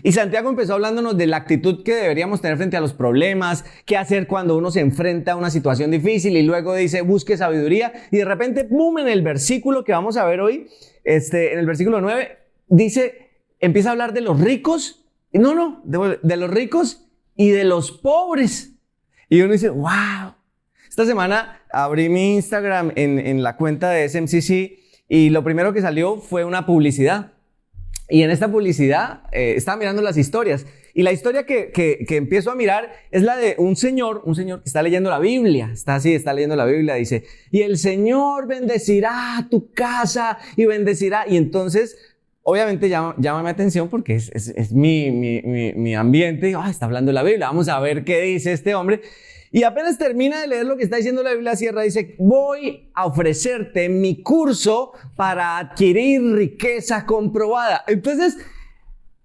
Y Santiago empezó hablándonos de la actitud que deberíamos tener frente a los problemas, qué hacer cuando uno se enfrenta a una situación difícil, y luego dice, busque sabiduría. Y de repente, ¡pum!, en el versículo que vamos a ver hoy, en el versículo 9, empieza a hablar de los ricos, de los ricos y de los pobres. Y uno dice, wow. Esta semana abrí mi Instagram en la cuenta de SMCC y lo primero que salió fue una publicidad. Y en esta publicidad estaba mirando las historias. Y la historia que empiezo a mirar es la de un señor que está leyendo la Biblia. Está leyendo la Biblia, dice, y el Señor bendecirá tu casa y bendecirá. Y entonces, obviamente llama mi atención porque es mi ambiente. Está hablando de la Biblia, vamos a ver qué dice este hombre. Y apenas termina de leer lo que está diciendo la Biblia, cierra, dice, voy a ofrecerte mi curso para adquirir riqueza comprobada. Entonces,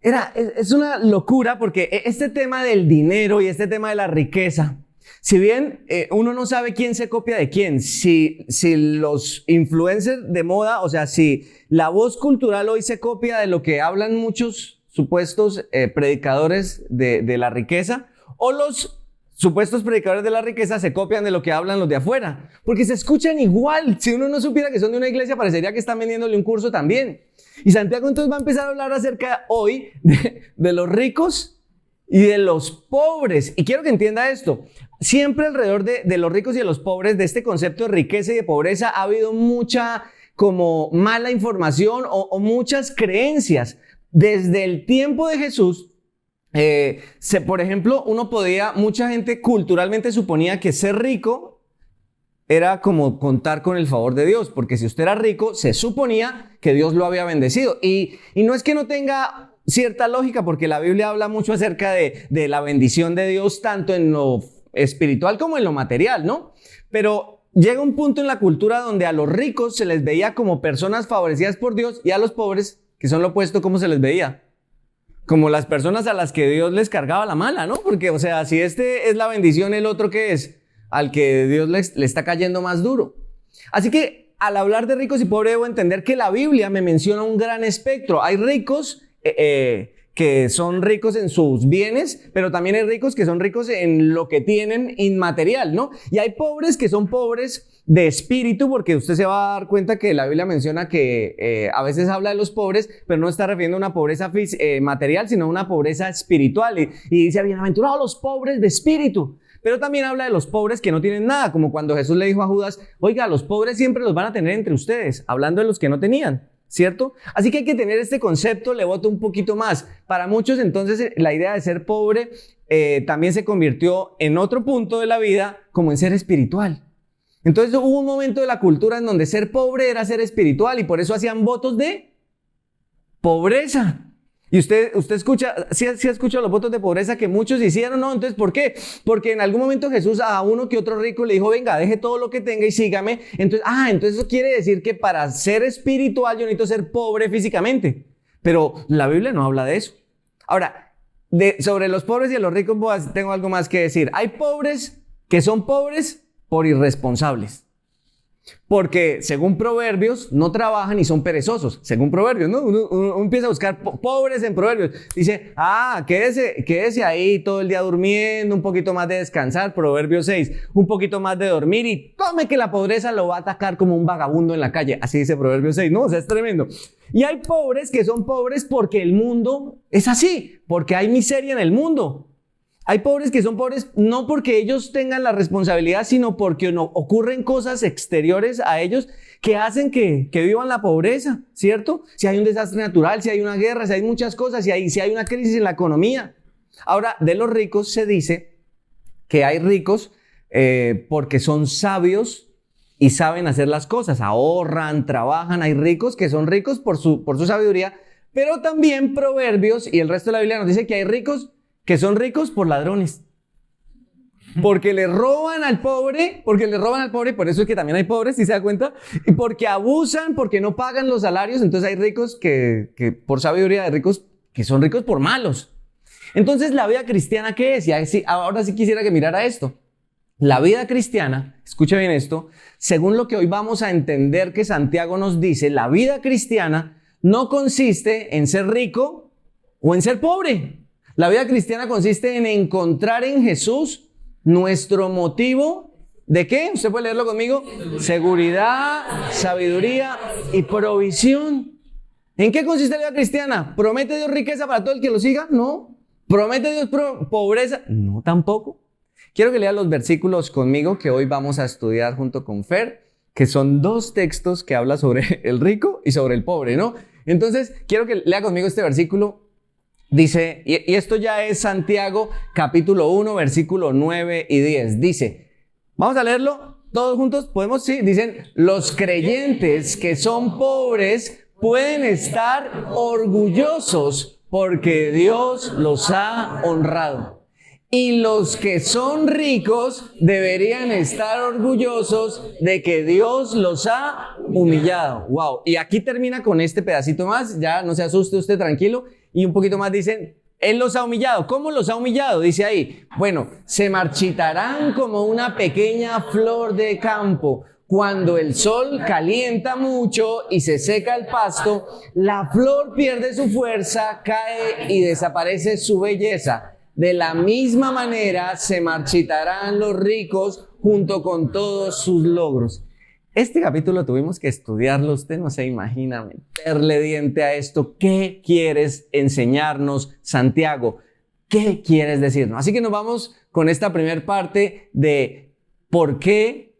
es una locura porque este tema del dinero y este tema de la riqueza, si bien uno no sabe quién se copia de quién, si los influencers de moda, o sea, si la voz cultural hoy se copia de lo que hablan muchos supuestos predicadores de la riqueza, o los supuestos predicadores de la riqueza se copian de lo que hablan los de afuera, porque se escuchan igual. Si uno no supiera que son de una iglesia, parecería que están vendiéndole un curso también. Y Santiago entonces va a empezar a hablar acerca hoy de los ricos y de los pobres. Y quiero que entienda esto. Siempre alrededor de los ricos y de los pobres, de este concepto de riqueza y de pobreza, ha habido mucha como mala información o muchas creencias. Desde el tiempo de Jesús, por ejemplo, mucha gente culturalmente suponía que ser rico era como contar con el favor de Dios, porque si usted era rico, se suponía que Dios lo había bendecido. Y no es que no tenga cierta lógica, porque la Biblia habla mucho acerca de la bendición de Dios, tanto en lo espiritual como en lo material, ¿no? Pero llega un punto en la cultura donde a los ricos se les veía como personas favorecidas por Dios, y a los pobres, que son lo opuesto, ¿cómo se les veía? Como las personas a las que Dios les cargaba la mala, ¿no? Porque, o sea, si este es la bendición, ¿el otro qué es? Al que Dios le está cayendo más duro. Así que, al hablar de ricos y pobres, debo entender que la Biblia me menciona un gran espectro. Hay ricos que son ricos en sus bienes, pero también hay ricos que son ricos en lo que tienen inmaterial, ¿no? Y hay pobres que son pobres de espíritu, porque usted se va a dar cuenta que la Biblia menciona que a veces habla de los pobres, pero no está refiriendo a una pobreza material, sino a una pobreza espiritual. Y dice, bienaventurados los pobres de espíritu. Pero también habla de los pobres que no tienen nada, como cuando Jesús le dijo a Judas, oiga, los pobres siempre los van a tener entre ustedes, hablando de los que no tenían, ¿cierto? Así que hay que tener este concepto, le boto un poquito más. Para muchos, entonces, la idea de ser pobre también se convirtió en otro punto de la vida, como en ser espiritual. Entonces hubo un momento de la cultura en donde ser pobre era ser espiritual, y por eso hacían votos de pobreza. Y usted escucha, sí ha escuchado los votos de pobreza que muchos hicieron, ¿no? Entonces, ¿por qué? Porque en algún momento Jesús a uno que otro rico le dijo, venga, deje todo lo que tenga y sígame. Entonces eso quiere decir que para ser espiritual yo necesito ser pobre físicamente. Pero la Biblia no habla de eso. Ahora, sobre los pobres y los ricos tengo algo más que decir. Hay pobres que son pobres por irresponsables. Porque según Proverbios no trabajan y son perezosos. Según Proverbios, ¿no? Uno empieza a buscar pobres en Proverbios. Dice, quédese ahí todo el día durmiendo, un poquito más de descansar. Proverbios 6, un poquito más de dormir y tome que la pobreza lo va a atacar como un vagabundo en la calle. Así dice Proverbios 6, ¿no? O sea, es tremendo. Y hay pobres que son pobres porque el mundo es así, porque hay miseria en el mundo. Hay pobres que son pobres no porque ellos tengan la responsabilidad, sino porque ocurren cosas exteriores a ellos que hacen que vivan la pobreza, ¿cierto? Si hay un desastre natural, si hay una guerra, si hay muchas cosas, si hay una crisis en la economía. Ahora, de los ricos se dice que hay ricos porque son sabios y saben hacer las cosas, ahorran, trabajan. Hay ricos que son ricos por su sabiduría, pero también Proverbios y el resto de la Biblia nos dice que hay ricos que son ricos por ladrones. Porque le roban al pobre, por eso es que también hay pobres, ¿sí se da cuenta? Y porque abusan, porque no pagan los salarios, entonces hay ricos que por sabiduría, hay ricos que son ricos por malos. Entonces, ¿la vida cristiana qué es? Ahora sí quisiera que mirara esto. La vida cristiana, escuche bien esto, según lo que hoy vamos a entender que Santiago nos dice, la vida cristiana no consiste en ser rico o en ser pobre. La vida cristiana consiste en encontrar en Jesús nuestro motivo ¿de qué? ¿Usted puede leerlo conmigo? Seguridad, sabiduría y provisión. ¿En qué consiste la vida cristiana? ¿Promete Dios riqueza para todo el que lo siga? No. ¿Promete Dios pobreza? No, tampoco. Quiero que lea los versículos conmigo que hoy vamos a estudiar junto con Fer, que son 2 textos que hablan sobre el rico y sobre el pobre, ¿no? Entonces, quiero que lea conmigo este versículo. Dice, y esto ya es Santiago, capítulo 1, versículo 9 y 10. Dice, vamos a leerlo todos juntos, ¿podemos? Sí, dicen, los creyentes que son pobres pueden estar orgullosos porque Dios los ha honrado. Y los que son ricos deberían estar orgullosos de que Dios los ha humillado. Wow. Y aquí termina con este pedacito más. Ya no se asuste usted, tranquilo. Y un poquito más dicen, Él los ha humillado. ¿Cómo los ha humillado? Dice ahí, bueno, se marchitarán como una pequeña flor de campo. Cuando el sol calienta mucho y se seca el pasto, la flor pierde su fuerza, cae y desaparece su belleza. De la misma manera se marchitarán los ricos junto con todos sus logros. Este capítulo tuvimos que estudiarlo, usted no se imagina meterle diente a esto. ¿Qué quieres enseñarnos, Santiago? ¿Qué quieres decirnos? Así que nos vamos con esta primera parte de por qué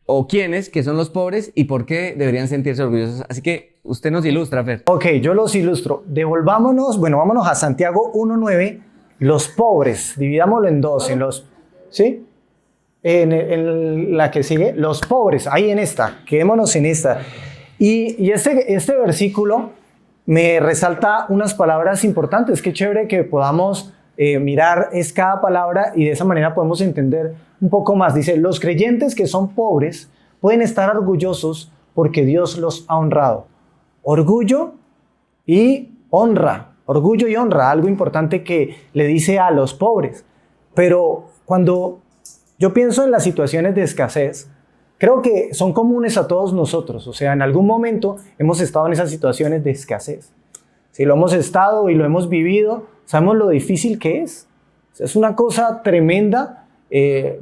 o quiénes, que son los pobres, y por qué deberían sentirse orgullosos. Así que usted nos ilustra, Fer. Ok, yo los ilustro. Vámonos a Santiago 1:9. Los pobres, dividámoslo en 2, ¿sí? En la que sigue, los pobres, ahí en esta, quedémonos en esta. Y este versículo me resalta unas palabras importantes. Qué chévere que podamos mirar cada palabra y de esa manera podemos entender un poco más. Dice, los creyentes que son pobres pueden estar orgullosos porque Dios los ha honrado. Orgullo y honra. Orgullo y honra, algo importante que le dice a los pobres. Pero cuando yo pienso en las situaciones de escasez, creo que son comunes a todos nosotros. O sea, en algún momento hemos estado en esas situaciones de escasez. Si lo hemos estado y lo hemos vivido, sabemos lo difícil que es. O sea, es una cosa tremenda.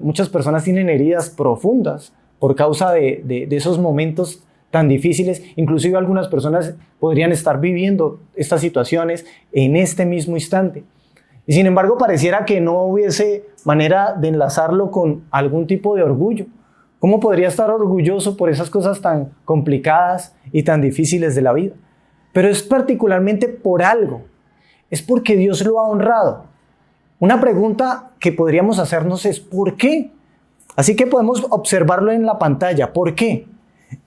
Muchas personas tienen heridas profundas por causa de esos momentos tan difíciles. Inclusive algunas personas podrían estar viviendo estas situaciones en este mismo instante. Y sin embargo, pareciera que no hubiese manera de enlazarlo con algún tipo de orgullo. ¿Cómo podría estar orgulloso por esas cosas tan complicadas y tan difíciles de la vida? Pero es particularmente por algo. Es porque Dios lo ha honrado. Una pregunta que podríamos hacernos es ¿por qué? Así que podemos observarlo en la pantalla. ¿Por qué?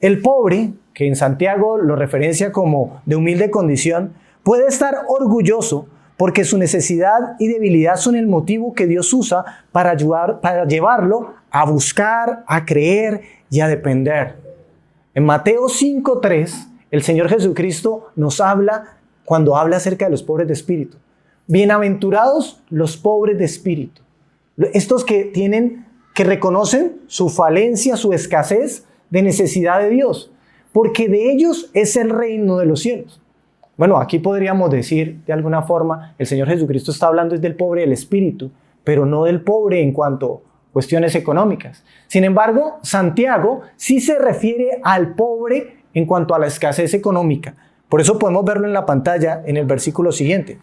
El pobre, que en Santiago lo referencia como de humilde condición, puede estar orgulloso porque su necesidad y debilidad son el motivo que Dios usa para llevarlo a buscar, a creer y a depender. En Mateo 5:3, el Señor Jesucristo nos habla cuando habla acerca de los pobres de espíritu. Bienaventurados los pobres de espíritu. Estos que reconocen su falencia, su escasez, de necesidad de Dios, porque de ellos es el reino de los cielos. Bueno, aquí podríamos decir de alguna forma, el Señor Jesucristo está hablando del pobre del espíritu, pero no del pobre en cuanto a cuestiones económicas. Sin embargo, Santiago sí se refiere al pobre en cuanto a la escasez económica. Por eso podemos verlo en la pantalla en el versículo siguiente.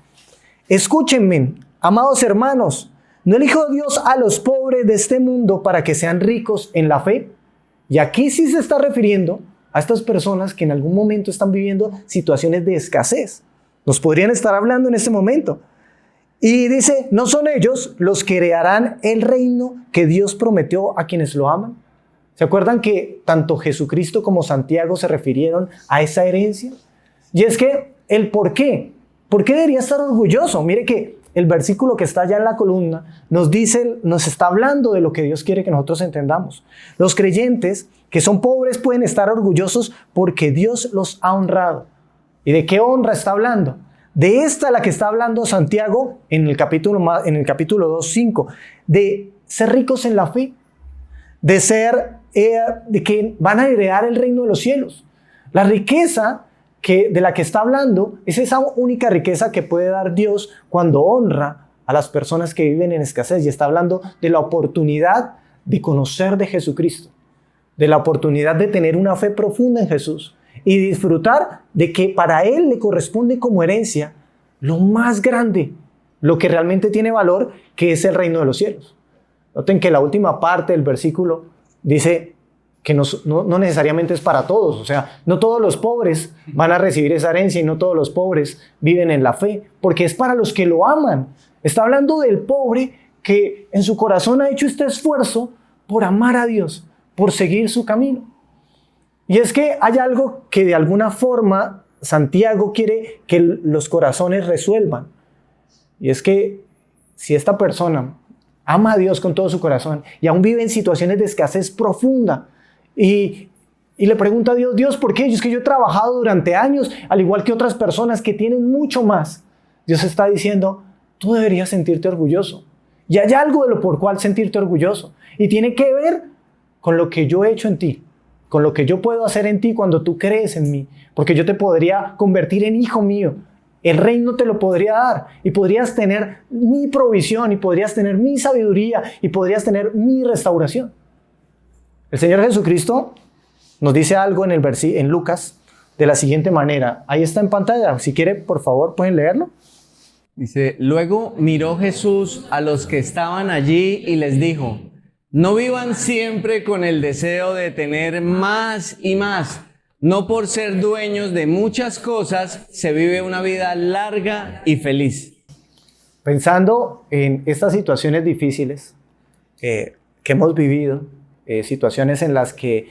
Escúchenme, amados hermanos, ¿no eligió Dios a los pobres de este mundo para que sean ricos en la fe? Y aquí sí se está refiriendo a estas personas que en algún momento están viviendo situaciones de escasez. Nos podrían estar hablando en este momento. Y dice, ¿no son ellos los que heredarán el reino que Dios prometió a quienes lo aman? ¿Se acuerdan que tanto Jesucristo como Santiago se refirieron a esa herencia? Y es que el por qué debería estar orgulloso. Mire que el versículo que está allá en la columna nos está hablando de lo que Dios quiere que nosotros entendamos. Los creyentes que son pobres pueden estar orgullosos porque Dios los ha honrado. ¿Y de qué honra está hablando? De esta la que está hablando Santiago en el capítulo 2:5, de ser ricos en la fe, de que van a heredar el reino de los cielos. La riqueza de la que está hablando es esa única riqueza que puede dar Dios cuando honra a las personas que viven en escasez. Y está hablando de la oportunidad de conocer de Jesucristo, de la oportunidad de tener una fe profunda en Jesús y disfrutar de que para Él le corresponde como herencia lo más grande, lo que realmente tiene valor, que es el reino de los cielos. Noten que la última parte del versículo dice que no necesariamente es para todos. O sea, no todos los pobres van a recibir esa herencia y no todos los pobres viven en la fe, porque es para los que lo aman. Está hablando del pobre que en su corazón ha hecho este esfuerzo por amar a Dios, por seguir su camino. Y es que hay algo que de alguna forma Santiago quiere que los corazones resuelvan. Y es que si esta persona ama a Dios con todo su corazón y aún vive en situaciones de escasez profunda y le pregunta a Dios, Dios, ¿por qué? Es que yo he trabajado durante años, al igual que otras personas que tienen mucho más. Dios está diciendo, tú deberías sentirte orgulloso. Y hay algo de lo por cual sentirte orgulloso. Y tiene que ver con lo que yo he hecho en ti, con lo que yo puedo hacer en ti cuando tú crees en mí. Porque yo te podría convertir en hijo mío. El reino te lo podría dar y podrías tener mi provisión y podrías tener mi sabiduría y podrías tener mi restauración. El Señor Jesucristo nos dice algo en Lucas de la siguiente manera. Ahí está en pantalla. Si quiere, por favor, pueden leerlo. Dice, luego miró Jesús a los que estaban allí y les dijo, no vivan siempre con el deseo de tener más y más. No por ser dueños de muchas cosas se vive una vida larga y feliz. Pensando en estas situaciones difíciles que hemos vivido, situaciones en las que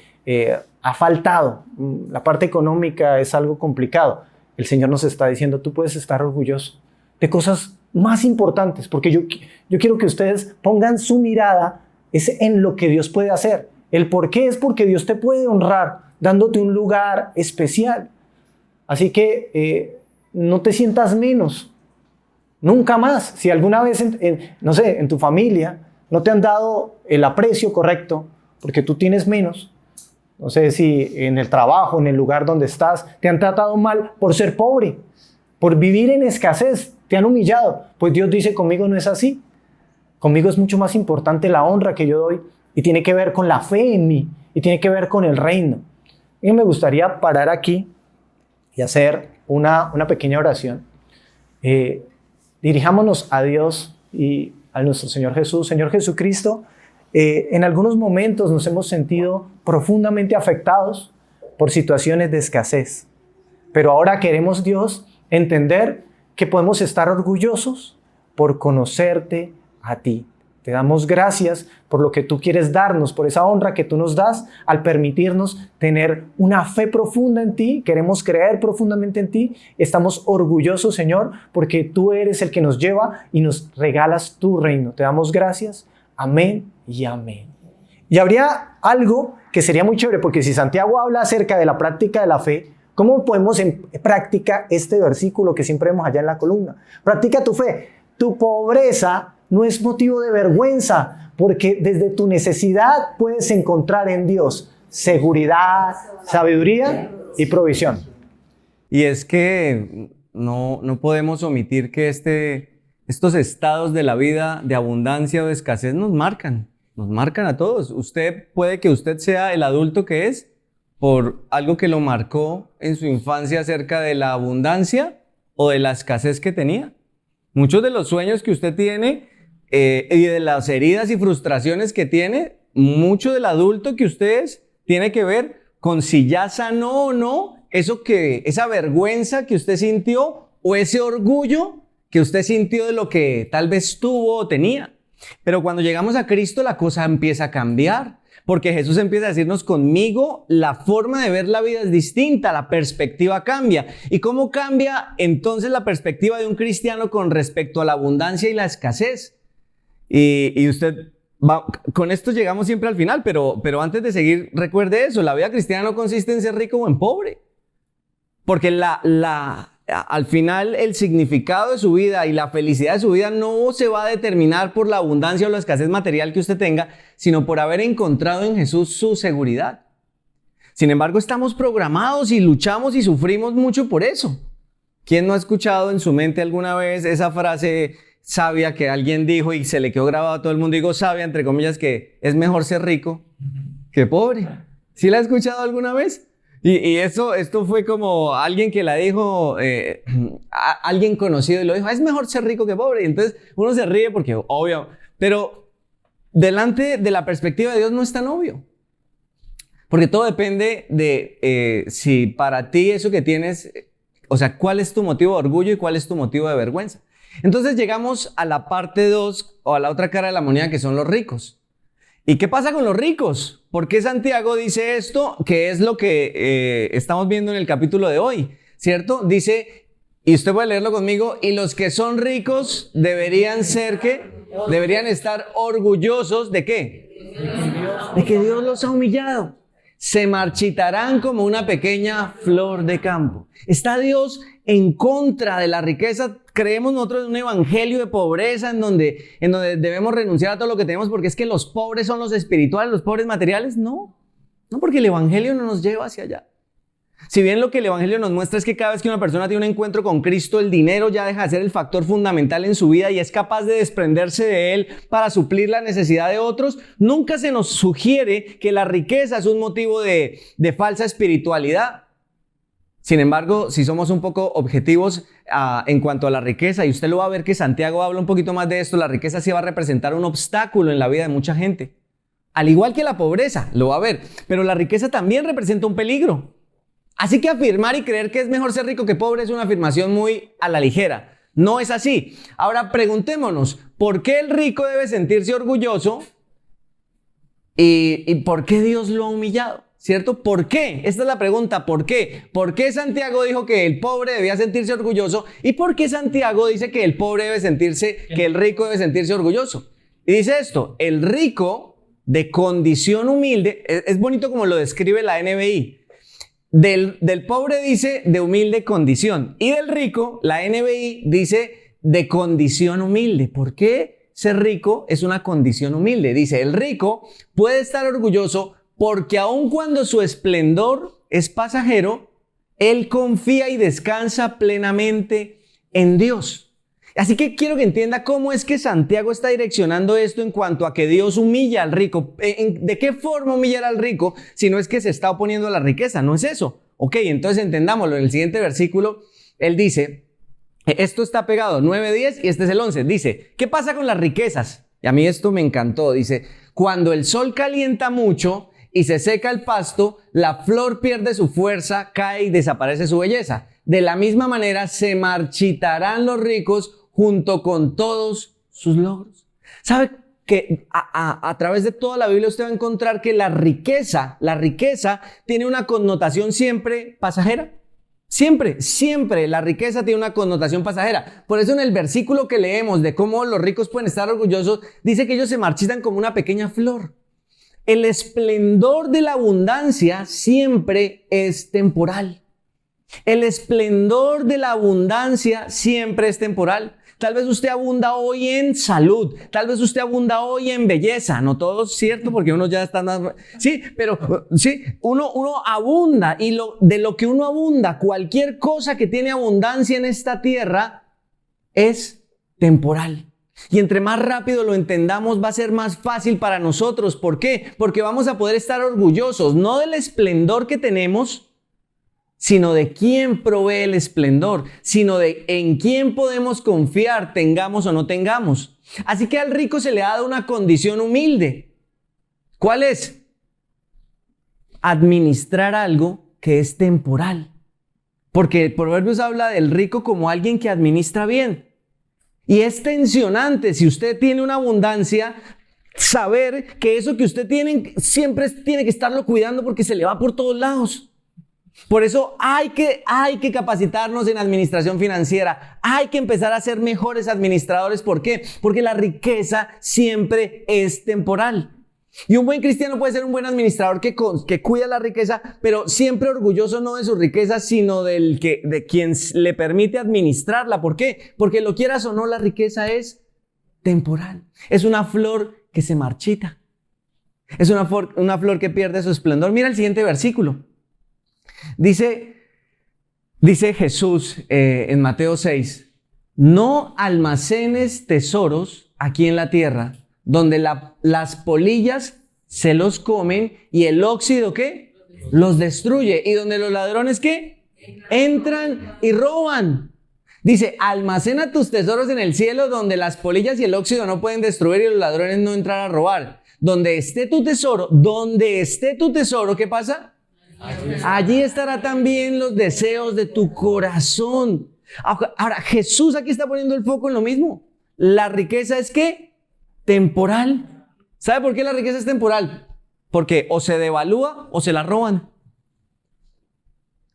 ha faltado, la parte económica es algo complicado. El Señor nos está diciendo, tú puedes estar orgulloso de cosas más importantes, porque yo quiero que ustedes pongan su mirada en lo que Dios puede hacer. El por qué es porque Dios te puede honrar, dándote un lugar especial. Así que no te sientas menos, nunca más. Si alguna vez, no sé, en tu familia no te han dado el aprecio correcto porque tú tienes menos, no sé si en el trabajo, en el lugar donde estás, te han tratado mal por ser pobre, por vivir en escasez, te han humillado, pues Dios dice, conmigo no es así. Conmigo es mucho más importante la honra que yo doy y tiene que ver con la fe en mí y tiene que ver con el reino. Y me gustaría parar aquí y hacer una pequeña oración. Dirijámonos a Dios y a nuestro Señor Jesús. Señor Jesucristo, en algunos momentos nos hemos sentido profundamente afectados por situaciones de escasez. Pero ahora queremos, Dios, entender que podemos estar orgullosos por conocerte a ti. Te damos gracias por lo que tú quieres darnos, por esa honra que tú nos das al permitirnos tener una fe profunda en ti. Queremos creer profundamente en ti. Estamos orgullosos, Señor, porque tú eres el que nos lleva y nos regalas tu reino. Te damos gracias. Amén y amén. Y habría algo que sería muy chévere, porque si Santiago habla acerca de la práctica de la fe, ¿cómo podemos en práctica este versículo que siempre vemos allá en la columna? Practica tu fe. Tu pobreza no es motivo de vergüenza, porque desde tu necesidad puedes encontrar en Dios seguridad, sabiduría y provisión. Y es que no podemos omitir que estos estados de la vida de abundancia o de escasez nos marcan a todos. Puede que usted sea el adulto que es por algo que lo marcó en su infancia acerca de la abundancia o de la escasez que tenía. Muchos de los sueños que usted tiene y de las heridas y frustraciones que tiene, mucho del adulto que usted es, tiene que ver con si ya sanó o no esa vergüenza que usted sintió o ese orgullo que usted sintió de lo que tal vez tuvo o tenía. Pero cuando llegamos a Cristo, la cosa empieza a cambiar, porque Jesús empieza a decirnos, conmigo la forma de ver la vida es distinta, la perspectiva cambia. ¿Y cómo cambia entonces la perspectiva de un cristiano con respecto a la abundancia y la escasez? Y usted con esto llegamos siempre al final, pero antes de seguir, recuerde eso, la vida cristiana no consiste en ser rico o en pobre, porque al final el significado de su vida y la felicidad de su vida no se va a determinar por la abundancia o la escasez material que usted tenga, sino por haber encontrado en Jesús su seguridad. Sin embargo, estamos programados y luchamos y sufrimos mucho por eso. ¿Quién no ha escuchado en su mente alguna vez esa frase sabia que alguien dijo y se le quedó grabado a todo el mundo? Digo sabia, entre comillas, que es mejor ser rico que pobre. ¿Sí la ha escuchado alguna vez? Y esto fue como alguien que la dijo, alguien conocido y lo dijo, es mejor ser rico que pobre. Y entonces uno se ríe porque obvio, pero delante de la perspectiva de Dios no es tan obvio. Porque todo depende de si para ti eso que tienes, o sea, cuál es tu motivo de orgullo y cuál es tu motivo de vergüenza. Entonces llegamos a la parte 2 o a la otra cara de la moneda, que son los ricos. ¿Y qué pasa con los ricos? ¿Por qué Santiago dice esto? Que es lo que estamos viendo en el capítulo de hoy, ¿cierto? Dice, y usted puede leerlo conmigo, y los que son ricos deberían ser, ¿qué? Deberían estar orgullosos ¿de qué? De que Dios los ha humillado. Se marchitarán como una pequeña flor de campo. ¿Está Dios en contra de la riqueza? ¿Creemos nosotros en un evangelio de pobreza en donde debemos renunciar a todo lo que tenemos porque es que los pobres son los espirituales, los pobres materiales? No, porque el evangelio no nos lleva hacia allá. Si bien lo que el evangelio nos muestra es que cada vez que una persona tiene un encuentro con Cristo, el dinero ya deja de ser el factor fundamental en su vida y es capaz de desprenderse de él para suplir la necesidad de otros, nunca se nos sugiere que la riqueza es un motivo de falsa espiritualidad. Sin embargo, si somos un poco objetivos en cuanto a la riqueza, y usted lo va a ver que Santiago habla un poquito más de esto, la riqueza sí va a representar un obstáculo en la vida de mucha gente. Al igual que la pobreza, lo va a ver, pero la riqueza también representa un peligro. Así que afirmar y creer que es mejor ser rico que pobre es una afirmación muy a la ligera. No es así. Ahora preguntémonos, ¿por qué el rico debe sentirse orgulloso? ¿Y por qué Dios lo ha humillado? ¿Cierto? ¿Por qué? Esta es la pregunta, ¿por qué? ¿Por qué Santiago dijo que el pobre debía sentirse orgulloso? ¿Y por qué Santiago dice que el rico debe sentirse orgulloso? Y dice esto, el rico de condición humilde, es bonito como lo describe la NBI. Del pobre dice de humilde condición y del rico, la NBI dice de condición humilde. ¿Por qué ser rico es una condición humilde? Dice, el rico puede estar orgulloso porque aun cuando su esplendor es pasajero, él confía y descansa plenamente en Dios. Así que quiero que entienda cómo es que Santiago está direccionando esto en cuanto a que Dios humilla al rico. ¿De qué forma humillar al rico si no es que se está oponiendo a la riqueza? No es eso. Ok, entonces entendámoslo. En el siguiente versículo, él dice, esto está pegado, 9:10 y este es el 11. Dice, ¿qué pasa con las riquezas? Y a mí esto me encantó. Dice, cuando el sol calienta mucho y se seca el pasto, la flor pierde su fuerza, cae y desaparece su belleza. De la misma manera se marchitarán los ricos junto con todos sus logros. ¿Sabe que a través de toda la Biblia usted va a encontrar que la riqueza tiene una connotación siempre pasajera? Siempre la riqueza tiene una connotación pasajera. Por eso en el versículo que leemos de cómo los ricos pueden estar orgullosos, dice que ellos se marchitan como una pequeña flor. El esplendor de la abundancia siempre es temporal. El esplendor de la abundancia siempre es temporal. Tal vez usted abunda hoy en salud, tal vez usted abunda hoy en belleza, no todo es cierto porque uno ya está más... Sí, pero sí, uno abunda y de lo que uno abunda, cualquier cosa que tiene abundancia en esta tierra es temporal. Y entre más rápido lo entendamos va a ser más fácil para nosotros. ¿Por qué? Porque vamos a poder estar orgullosos, no del esplendor que tenemos, sino de quién provee el esplendor, sino de en quién podemos confiar, tengamos o no tengamos. Así que al rico se le ha dado una condición humilde. ¿Cuál es? Administrar algo que es temporal. Porque el Proverbios habla del rico como alguien que administra bien. Y es tensionante, si usted tiene una abundancia, saber que eso que usted tiene siempre tiene que estarlo cuidando porque se le va por todos lados. Por eso hay que capacitarnos en administración financiera. Hay que empezar a ser mejores administradores. ¿Por qué? Porque la riqueza siempre es temporal. Y un buen cristiano puede ser un buen administrador que cuida la riqueza, pero siempre orgulloso no de su riqueza, sino de quien le permite administrarla. ¿Por qué? Porque lo quieras o no, la riqueza es temporal. Es una flor que se marchita. Es una flor que pierde su esplendor. Mira el siguiente versículo. Dice Jesús en Mateo 6, no almacenes tesoros aquí en la tierra, donde las polillas se los comen y el óxido, ¿qué? Los destruye. Y donde los ladrones, ¿qué? Entran y roban. Dice, almacena tus tesoros en el cielo, donde las polillas y el óxido no pueden destruir y los ladrones no entran a robar. Donde esté tu tesoro, ¿qué pasa? Allí estará también los deseos de tu corazón. Ahora, Jesús aquí está poniendo el foco en lo mismo. La riqueza es ¿qué? Temporal. ¿Sabe por qué la riqueza es temporal? Porque o se devalúa o se la roban.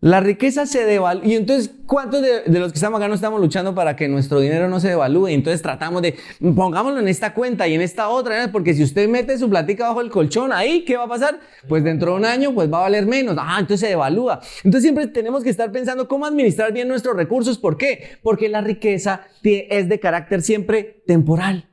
La riqueza se devalúa. Y entonces, ¿cuántos de los que estamos acá no estamos luchando para que nuestro dinero no se devalúe? Entonces tratamos de, pongámoslo en esta cuenta y en esta otra, ¿eh? Porque si usted mete su platica bajo el colchón, ahí, ¿qué va a pasar? Pues dentro de un año, pues va a valer menos. Entonces se devalúa. Entonces siempre tenemos que estar pensando cómo administrar bien nuestros recursos. ¿Por qué? Porque la riqueza es de carácter siempre temporal.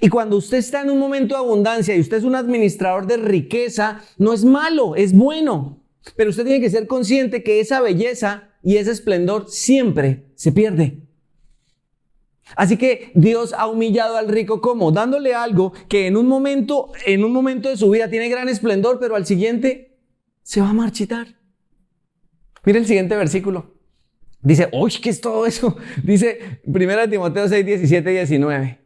Y cuando usted está en un momento de abundancia y usted es un administrador de riqueza, no es malo, es bueno. Pero usted tiene que ser consciente que esa belleza y ese esplendor siempre se pierde. Así que Dios ha humillado al rico, ¿cómo? Dándole algo que en un momento de su vida tiene gran esplendor, pero al siguiente se va a marchitar. Mire el siguiente versículo. Dice, ¡uy! ¿Qué es todo eso? Dice 1 Timoteo 6, 17 y 19.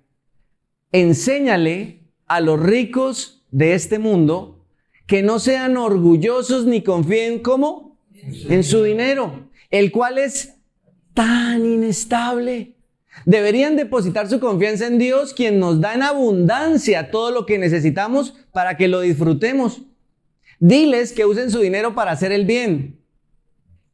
Enséñale a los ricos de este mundo que no sean orgullosos ni confíen, ¿cómo? En su dinero, el cual es tan inestable. Deberían depositar su confianza en Dios, quien nos da en abundancia todo lo que necesitamos para que lo disfrutemos. Diles que usen su dinero para hacer el bien.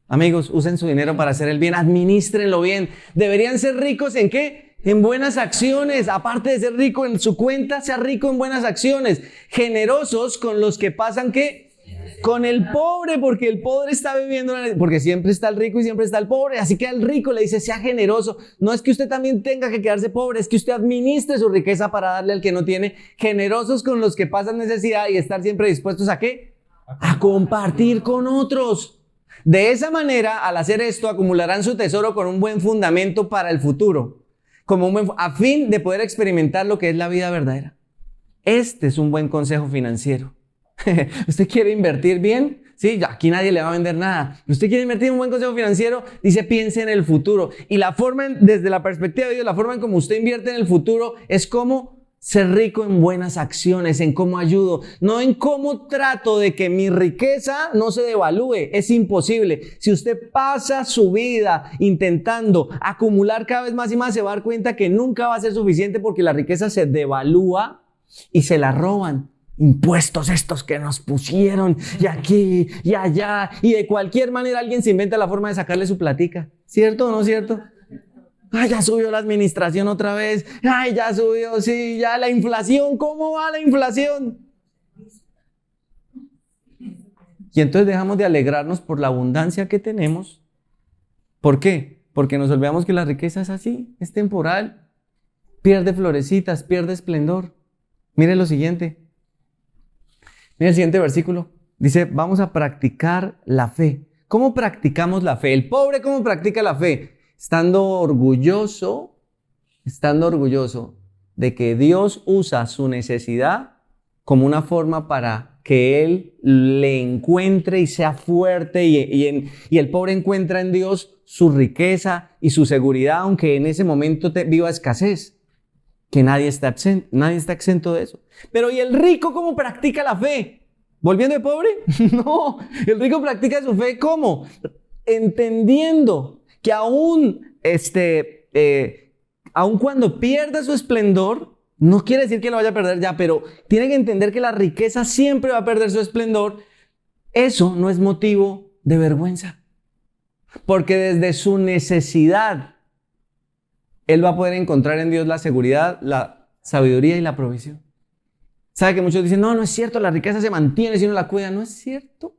Amigos, usen su dinero para hacer el bien, administrenlo bien. Deberían ser ricos ¿en qué? En buenas acciones. Aparte de ser rico en su cuenta, sea rico en buenas acciones. Generosos con los que pasan ¿qué? Con el pobre, porque el pobre está viviendo, porque siempre está el rico y siempre está el pobre. Así que al rico le dice, sea generoso. No es que usted también tenga que quedarse pobre, es que usted administre su riqueza para darle al que no tiene. Generosos con los que pasan necesidad y estar siempre dispuestos ¿a qué? A compartir con otros. De esa manera, al hacer esto, acumularán su tesoro con un buen fundamento para el futuro. A fin de poder experimentar lo que es la vida verdadera. Este es un buen consejo financiero. ¿Usted quiere invertir bien? Sí, aquí nadie le va a vender nada. ¿Usted quiere invertir en un buen consejo financiero? Dice, piense en el futuro. Y la forma, desde la perspectiva de Dios, la forma en cómo usted invierte en el futuro es cómo ser rico en buenas acciones, en cómo ayudo, no en cómo trato de que mi riqueza no se devalúe. Es imposible. Si usted pasa su vida intentando acumular cada vez más y más, se va a dar cuenta que nunca va a ser suficiente porque la riqueza se devalúa y se la roban. Impuestos estos que nos pusieron y aquí y allá, y de cualquier manera alguien se inventa la forma de sacarle su platica. ¿Cierto o no cierto? Ay, ya subió la administración otra vez. Ay, ya subió, sí, ya la inflación. ¿Cómo va la inflación? Y entonces dejamos de alegrarnos por la abundancia que tenemos. ¿Por qué? Porque nos olvidamos que la riqueza es así, es temporal. Pierde florecitas, pierde esplendor. Mire lo siguiente. Mire el siguiente versículo. Dice, vamos a practicar la fe. ¿Cómo practicamos la fe? El pobre, ¿cómo practica la fe? Estando orgulloso de que Dios usa su necesidad como una forma para que Él le encuentre y sea fuerte y el pobre encuentra en Dios su riqueza y su seguridad, aunque en ese momento viva escasez, que nadie está exento de eso. Pero ¿y el rico cómo practica la fe? ¿Volviendo de pobre? No, el rico practica su fe ¿cómo? Entendiendo que aún cuando pierda su esplendor, no quiere decir que lo vaya a perder ya, pero tiene que entender que la riqueza siempre va a perder su esplendor. Eso no es motivo de vergüenza, porque desde su necesidad, él va a poder encontrar en Dios la seguridad, la sabiduría y la provisión. ¿Sabe que muchos dicen, no es cierto, la riqueza se mantiene si uno la cuida? No es cierto.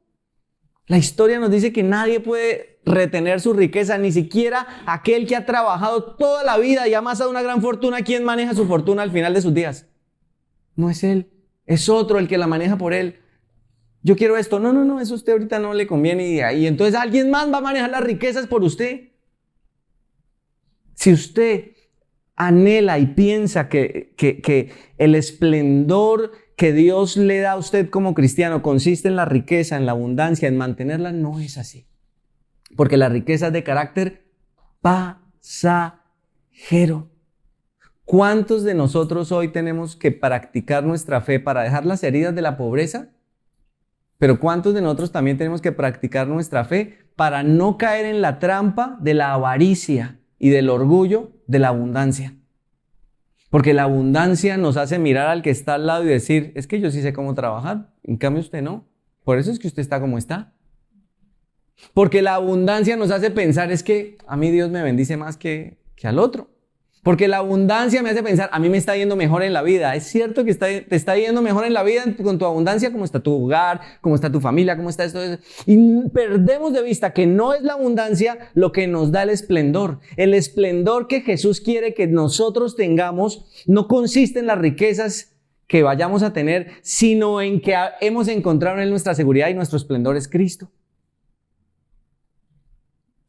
La historia nos dice que nadie puede retener su riqueza, ni siquiera aquel que ha trabajado toda la vida y ha amasado una gran fortuna. ¿Quién maneja su fortuna al final de sus días? No es él, es otro el que la maneja por él. Yo quiero esto. No, no, no, eso a usted ahorita no le conviene y entonces alguien más va a manejar las riquezas por usted. Si usted anhela y piensa que el esplendor que Dios le da a usted como cristiano consiste en la riqueza, en la abundancia, en mantenerla, no es así. Porque la riqueza es de carácter pasajero. ¿Cuántos de nosotros hoy tenemos que practicar nuestra fe para dejar las heridas de la pobreza? Pero ¿cuántos de nosotros también tenemos que practicar nuestra fe para no caer en la trampa de la avaricia y del orgullo de la abundancia? Porque la abundancia nos hace mirar al que está al lado y decir, es que yo sí sé cómo trabajar, en cambio usted no. Por eso es que usted está como está. Porque la abundancia nos hace pensar, es que a mí Dios me bendice más que al otro. Porque la abundancia me hace pensar, a mí me está yendo mejor en la vida. Es cierto que te está yendo mejor en la vida con tu abundancia, cómo está tu hogar, cómo está tu familia, cómo está esto. Y perdemos de vista que no es la abundancia lo que nos da el esplendor. El esplendor que Jesús quiere que nosotros tengamos no consiste en las riquezas que vayamos a tener, sino en que hemos encontrado en Él nuestra seguridad y nuestro esplendor es Cristo.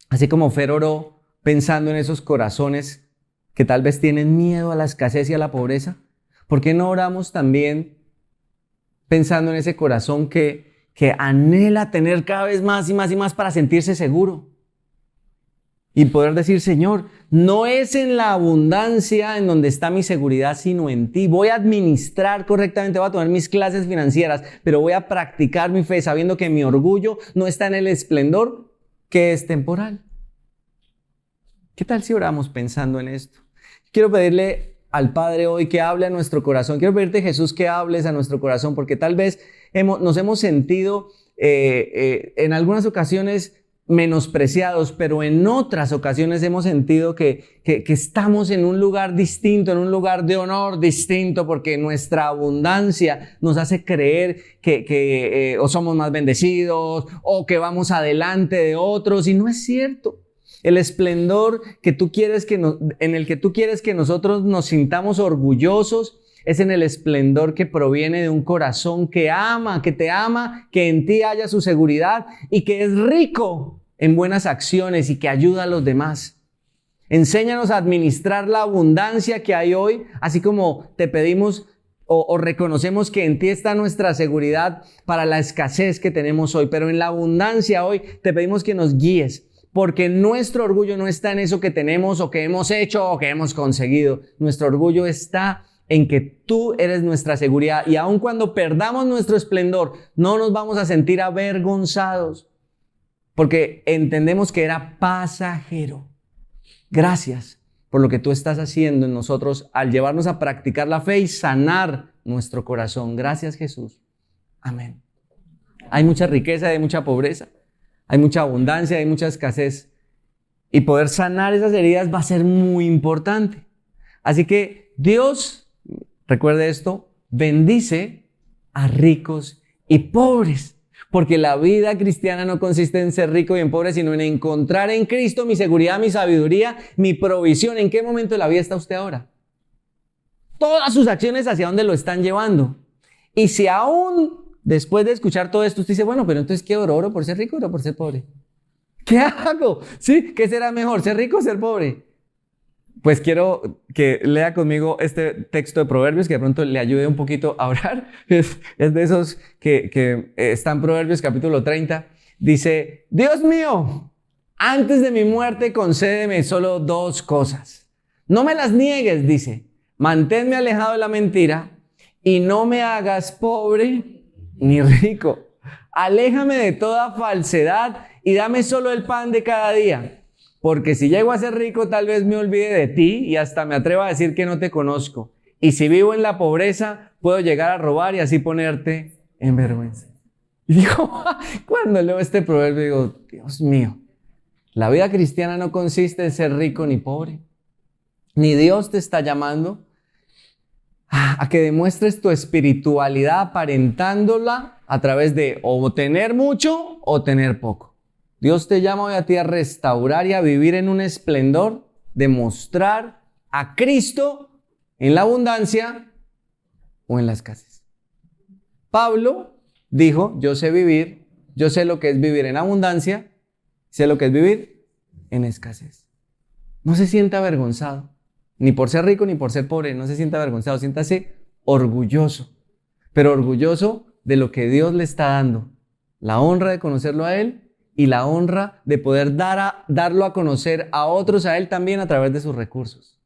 Así como Fer oró pensando en esos corazones que tal vez tienen miedo a la escasez y a la pobreza, ¿por qué no oramos también pensando en ese corazón que anhela tener cada vez más y más y más para sentirse seguro? Y poder decir, Señor, no es en la abundancia en donde está mi seguridad, sino en ti. Voy a administrar correctamente, voy a tomar mis clases financieras, pero voy a practicar mi fe sabiendo que mi orgullo no está en el esplendor que es temporal. ¿Qué tal si oramos pensando en esto? Quiero pedirle al Padre hoy que hable a nuestro corazón. Quiero pedirte, Jesús, que hables a nuestro corazón, porque tal vez nos hemos sentido en algunas ocasiones menospreciados, pero en otras ocasiones hemos sentido que estamos en un lugar distinto, en un lugar de honor distinto, porque nuestra abundancia nos hace creer que o somos más bendecidos o que vamos adelante de otros, y no es cierto. El esplendor que tú quieres en el que tú quieres que nosotros nos sintamos orgullosos es en el esplendor que proviene de un corazón que ama, que en ti haya su seguridad y que es rico en buenas acciones y que ayuda a los demás. Enséñanos a administrar la abundancia que hay hoy, así como te pedimos o reconocemos que en ti está nuestra seguridad para la escasez que tenemos hoy. Pero en la abundancia hoy te pedimos que nos guíes. Porque nuestro orgullo no está en eso que tenemos o que hemos hecho o que hemos conseguido. Nuestro orgullo está en que tú eres nuestra seguridad. Y aun cuando perdamos nuestro esplendor, no nos vamos a sentir avergonzados. Porque entendemos que era pasajero. Gracias por lo que tú estás haciendo en nosotros al llevarnos a practicar la fe y sanar nuestro corazón. Gracias, Jesús. Amén. Hay mucha riqueza y hay mucha pobreza. Hay mucha abundancia, hay mucha escasez. Y poder sanar esas heridas va a ser muy importante. Así que Dios, recuerde esto, bendice a ricos y pobres. Porque la vida cristiana no consiste en ser rico y en pobre, sino en encontrar en Cristo mi seguridad, mi sabiduría, mi provisión. ¿En qué momento de la vida está usted ahora? Todas sus acciones, ¿hacia dónde lo están llevando? Y si aún después de escuchar todo esto, usted dice, bueno, pero entonces, ¿qué oro? ¿Oro por ser rico o oro por ser pobre? ¿Qué hago? ¿Sí? ¿Qué será mejor, ser rico o ser pobre? Pues quiero que lea conmigo este texto de Proverbios, que de pronto le ayude un poquito a orar. Es de esos que está en Proverbios capítulo 30. Dice, Dios mío, antes de mi muerte concédeme solo 2 cosas. No me las niegues, dice. Manténme alejado de la mentira y no me hagas pobre ni rico. Aléjame de toda falsedad y dame solo el pan de cada día. Porque si llego a ser rico, tal vez me olvide de ti y hasta me atreva a decir que no te conozco. Y si vivo en la pobreza, puedo llegar a robar y así ponerte en vergüenza. Y digo, cuando leo este proverbio, digo, Dios mío, la vida cristiana no consiste en ser rico ni pobre. Ni Dios te está llamando a que demuestres tu espiritualidad aparentándola a través de o tener mucho o tener poco. Dios te llama hoy a ti a restaurar y a vivir en un esplendor de mostrar a Cristo en la abundancia o en la escasez. Pablo dijo, yo sé vivir, yo sé lo que es vivir en abundancia, sé lo que es vivir en escasez. No se sienta avergonzado, ni por ser rico ni por ser pobre, no se sienta avergonzado, siéntase orgulloso, pero orgulloso de lo que Dios le está dando, la honra de conocerlo a Él y la honra de poder darlo a conocer a otros a Él también a través de sus recursos.